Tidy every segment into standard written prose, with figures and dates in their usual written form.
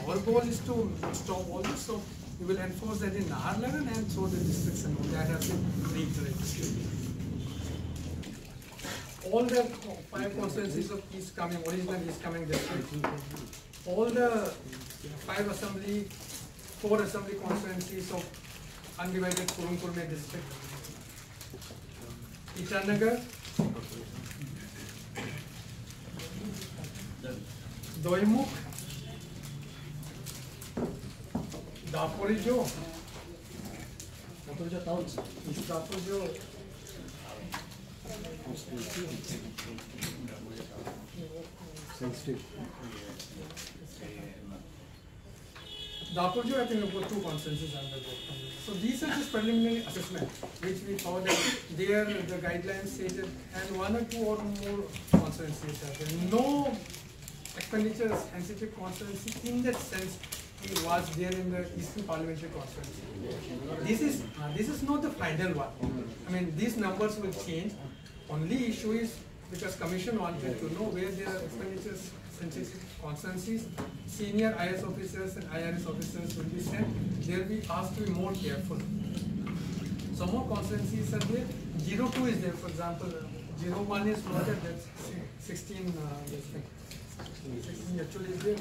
our goal is to stop all this. So we will enforce that in Naharlagan and through the districts and all that has been reiterated. All the 5 constituencies of East Coming, original East Coming district, all the 4 assembly constituencies of undivided Kurumkurme district, Itanagar, Doimuk, Daporijo, towns, East Daporijo, sensitive. Dapurjo, I think, about 2 consensus under both. So these are just preliminary assessment, which we thought that there the guidelines stated, and 1 or 2 or more constituencies are there. No expenditure sensitive constituency in that sense it was there in the Eastern Parliamentary constituency. This is not the final one. I mean, these numbers will change. Only issue is because Commission wanted to know where there are expenditures sensitive constituencies. Senior IS officers and IRS officers will be sent. They will be asked to be more careful. Some more constituencies are there. 02 is there, for example. 01 is not there. That's 16. 16 actually is there.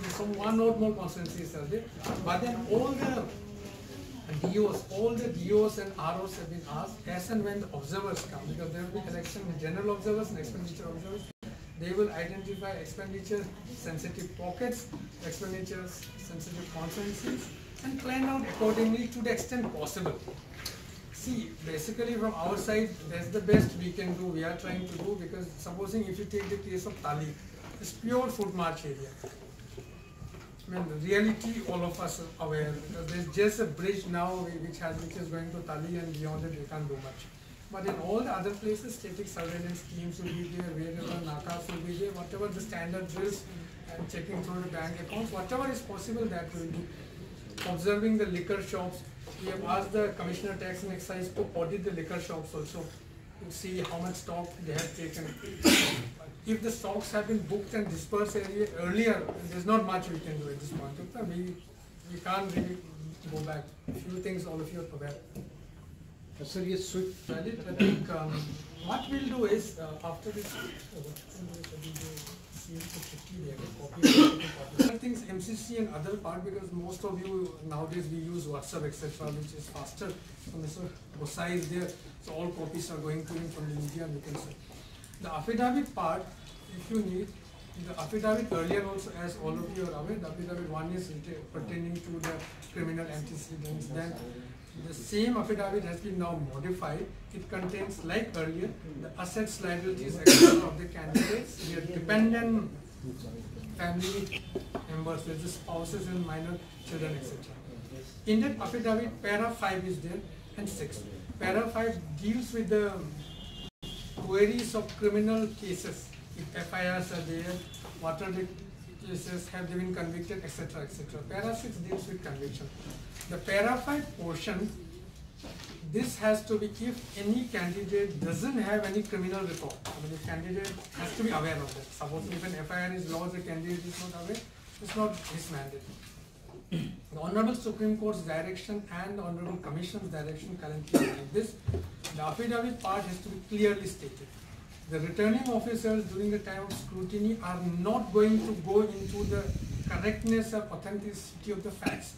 Some 1 or more constituencies are there. But then all the DOs and ROs have been asked as and when the observers come, because there will be election general observers and expenditure observers. They will identify expenditure sensitive pockets, expenditure sensitive constituencies, and plan out accordingly to the extent possible. See, basically from our side, that's the best we can do, we are trying to do, because supposing if you take the case of Tali, it's pure foot march area. I mean, the reality all of us are aware, because there's just a bridge now which is going to Tali, and beyond it we can't do much. But in all the other places, static surveillance teams will be there, wherever Nakas will be there, whatever the standard drills and checking through the bank accounts, whatever is possible that will be. Observing the liquor shops, we have asked the Commissioner Tax and Excise to audit the liquor shops also, to see how much stock they have taken. If the stocks have been booked and dispersed earlier, there's not much we can do at this point of time. We can't really go back. A few things all of you are aware. Sir, yes, swift valid. I think what we'll do is after this, other things MCC and other part, because most of you nowadays we use WhatsApp etc., which is faster. So Mr. Bosai is there, so all copies are going to him from India. We can say the affidavit part, if you need the affidavit earlier also, as all of you are aware, the affidavit 1 is pertaining to the criminal antecedents. Then the same affidavit has been now modified. It contains, like earlier, the assets, liabilities, etc. of the candidates, their dependent family members, such as spouses and minor children, etc. In that affidavit, para 5 is there and 6. Para 5 deals with the queries of criminal cases. If FIRs are there, what are the cases, have they been convicted, etc. etc. Para 6 deals with conviction. The para 5 portion, this has to be if any candidate doesn't have any criminal record. I mean, the candidate has to be aware of that. Suppose if an FIR is lodged, the candidate is not aware, it's not his mandate. The Honorable Supreme Court's direction and the Honorable Commission's direction currently like this. The affidavit part has to be clearly stated. The returning officers during the time of scrutiny are not going to go into the correctness or authenticity of the facts.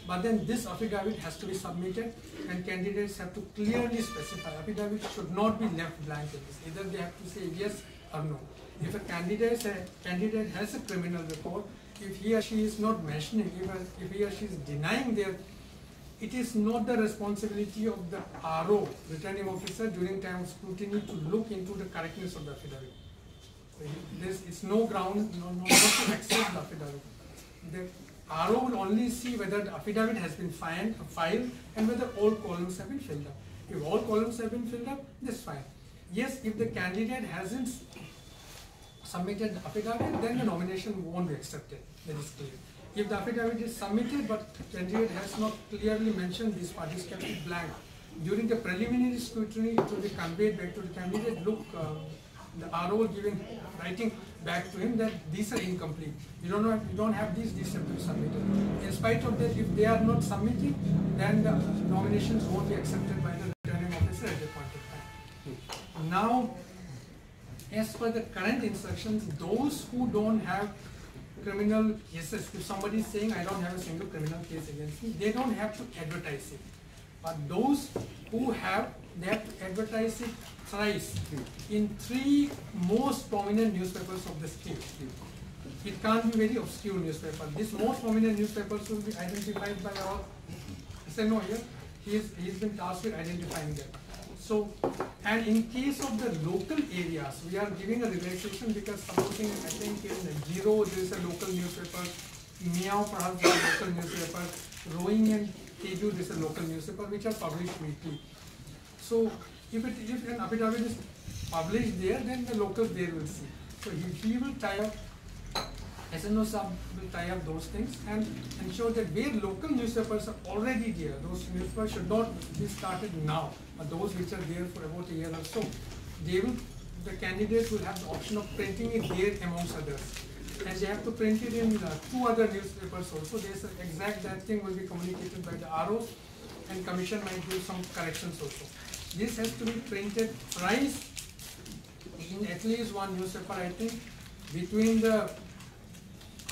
But then this affidavit has to be submitted and candidates have to clearly specify. Affidavit should not be left blank in this. Either they have to say yes or no. If a candidate has a criminal record, if he or she is not mentioning, if he or she is denying their, it is not the responsibility of the RO, returning officer, during time of scrutiny to look into the correctness of the affidavit. So it's no ground, not to accept the affidavit. The RO will only see whether the affidavit has been filed and whether all columns have been filled up. If all columns have been filled up, that's fine. Yes, if the candidate hasn't submitted the affidavit, then the nomination won't be accepted. That is clear. If the affidavit is submitted but the candidate has not clearly mentioned this part, is kept blank, during the preliminary scrutiny it will be conveyed back to the candidate, look, the RO giving writing back to him that these are incomplete. You don't have these have to be submitted. In spite of that, if they are not submitting, then the nominations won't be accepted by the returning officer at the point of time. Now, as per the current instructions, those who don't have criminal cases, if somebody is saying I don't have a single criminal case against me, they don't have to advertise it. But those who have, they have to advertise it thrice in 3 most prominent newspapers of the state. It can't be very obscure newspaper. These most prominent newspapers will be identified by our SNO here. He's been tasked with identifying them. So, and in case of the local areas, we are giving a relaxation because supposing, I think in Giro there is a local newspaper, Miao perhaps is a local newspaper, Rowing and Teju there is a local newspaper which are published weekly. So, if an affidavit is published there, then the locals there will see. So, he will tie up, SNO sub will tie up those things and ensure that where local newspapers are already there, those newspapers should not be started now, but those which are there for about a year or so, the candidates will have the option of printing it there amongst others. And they have to print it in 2 other newspapers also. There's that thing will be communicated by the ROs and commission might do some corrections also. This has to be printed thrice in at least 1 newspaper, I think, between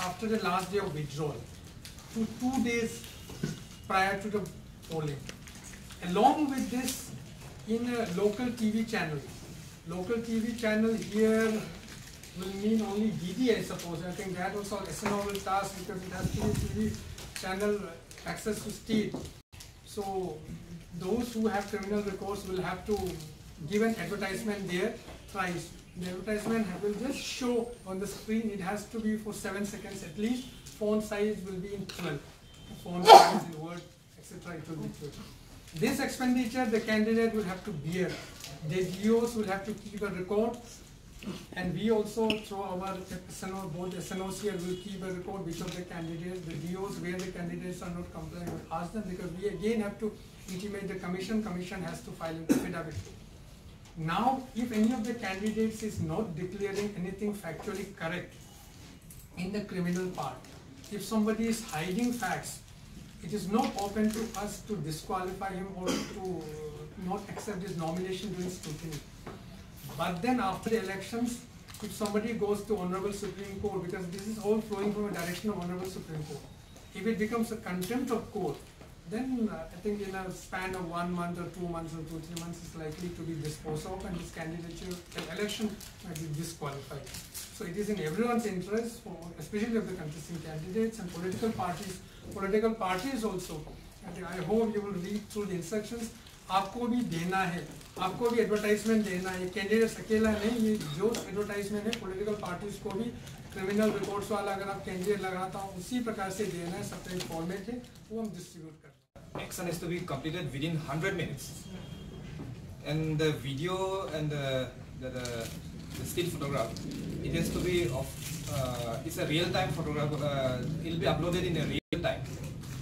after the last day of withdrawal to 2 days prior to the polling. Along with this, in a local TV channel. Local TV channel here will mean only DD, I suppose. I think that also SNO will task because it has to be TV channel access to state. So those who have criminal recourse will have to give an advertisement there thrice. The advertisement will just show on the screen. It has to be for 7 seconds at least. Font size will be in 12. Font size in Word, etc. It will be 12. This expenditure the candidate will have to bear. The DOs will have to keep a record, and we also through our SNO, both SNOs here will keep a record which of the candidates, the DOs where the candidates are not complying, will ask them because we again have to intimate the commission. Commission has to file an affidavit. Now, if any of the candidates is not declaring anything factually correct in the criminal part, if somebody is hiding facts, it is not open to us to disqualify him or to not accept his nomination during scrutiny. But then after the elections, if somebody goes to Honorable Supreme Court, because this is all flowing from a direction of Honorable Supreme Court, if it becomes a contempt of court, then I think in a span of 1 month or 2 months or 2-3 months is likely to be disposed of and this candidature election might be disqualified. So it is in everyone's interest, especially of the contesting candidates and political parties also. And I hope you will read through the instructions. आपको भी देना है, आपको भी advertisement देना है. Candidates अकेला नहीं, ये जो एडवर्टाइजमेंट है पॉलिटिकल पार्टीज को भी क्रिमिनल रिकॉर्ड्स वाला अगर आप कैंडिडेट लगाता हूँ उसी प्रकार से देना है. सेपरेट फॉर्मेट है वो हम डिस्ट्रीब्यूट करते हैं. Action has to be completed within 100 minutes, and the video and the still photograph, it has to be of it's a real-time photograph. It will be uploaded in a real time.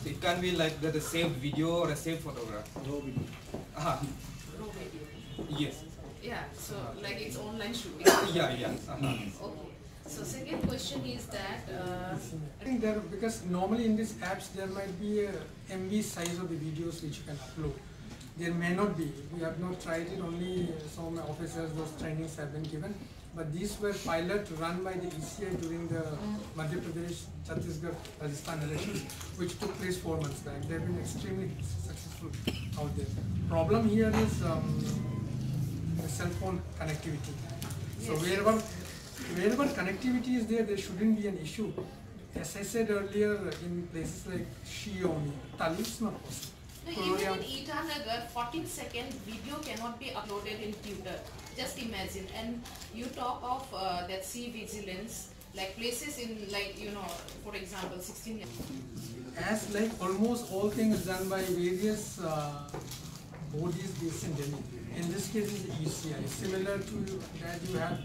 So it can be like the saved video or a saved photograph. Raw video. Raw video. Yes. Yeah. So like it's online shooting. Yeah. Okay. So second question is that I think there, because normally in these apps there might be a MB size of the videos which you can upload. There may not be. We have not tried it. Only some of my officers, those trainings have been given. But these were pilot run by the ECI during the Madhya Pradesh, Chhattisgarh, Rajasthan elections, which took place 4 months back. They have been extremely successful out there. Problem here is the cell phone connectivity. So wherever connectivity is there, there shouldn't be an issue. As I said earlier, in places like Shioni, Tali, it's not possible. no, even in Itanagar, 14-second video cannot be uploaded in Twitter. Just imagine. And you talk of that sea vigilance, like places in, like, for example, 16 years. As like almost all things done by various bodies based in Delhi. In this case, it's the ECI, similar to that you have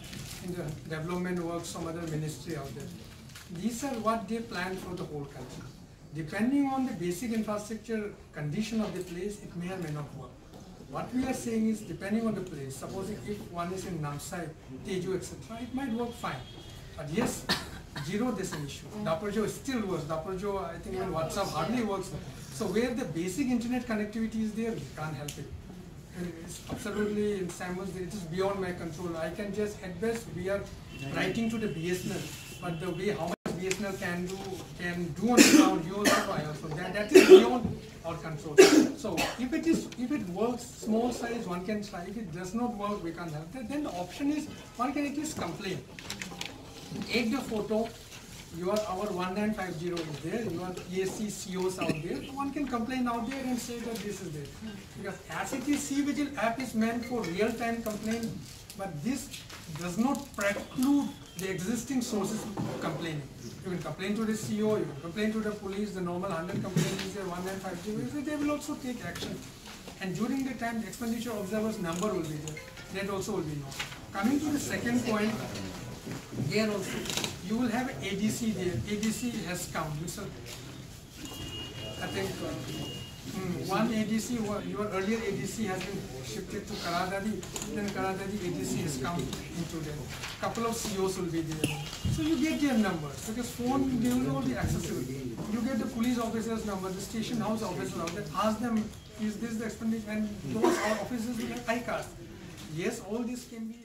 in the development works some other ministry out there. These are what they plan for the whole country. Depending on the basic infrastructure condition of the place, it may or may not work. What we are saying is, depending on the place, supposing if one is in Namsai, Teju, etc., it might work fine. But yes, zero, there's an issue. Daparjo still works. Daparjo, I think even WhatsApp hardly works. So where the basic internet connectivity is there, we can't help it. And it's absolutely in Samuel's, it is beyond my control. I can just, at best, we are writing to the BSNL, but the way how much BSNL can do on the ground, you also, I also, that is beyond our control. So if it works, small size, one can try. If it does not work, we can't help that. Then the option is, one can at least complain. Take the photo. Our 1950 is there, your ESC COs out there, one can complain out there and say that this is there. Because as it is, C-Vigil app is meant for real-time complaint, but this does not preclude the existing sources of complaining. You can complain to the CO, you can complain to the police, the normal 100 complaints is there, 1950 they will also take action. And during the time, the expenditure observers number will be there, that also will be known. Coming to the second point, here also, you will have ADC there. ADC has come. I think one ADC, your earlier ADC has been shifted to Karadadi, then Karadadi ADC has come into there. Couple of COs will be there. So you get their numbers, because phone, they will not be accessible. You get the police officer's number, the station house officer out there, ask them, is this the expenditure, and those officers will have iCards. Yes, all this can be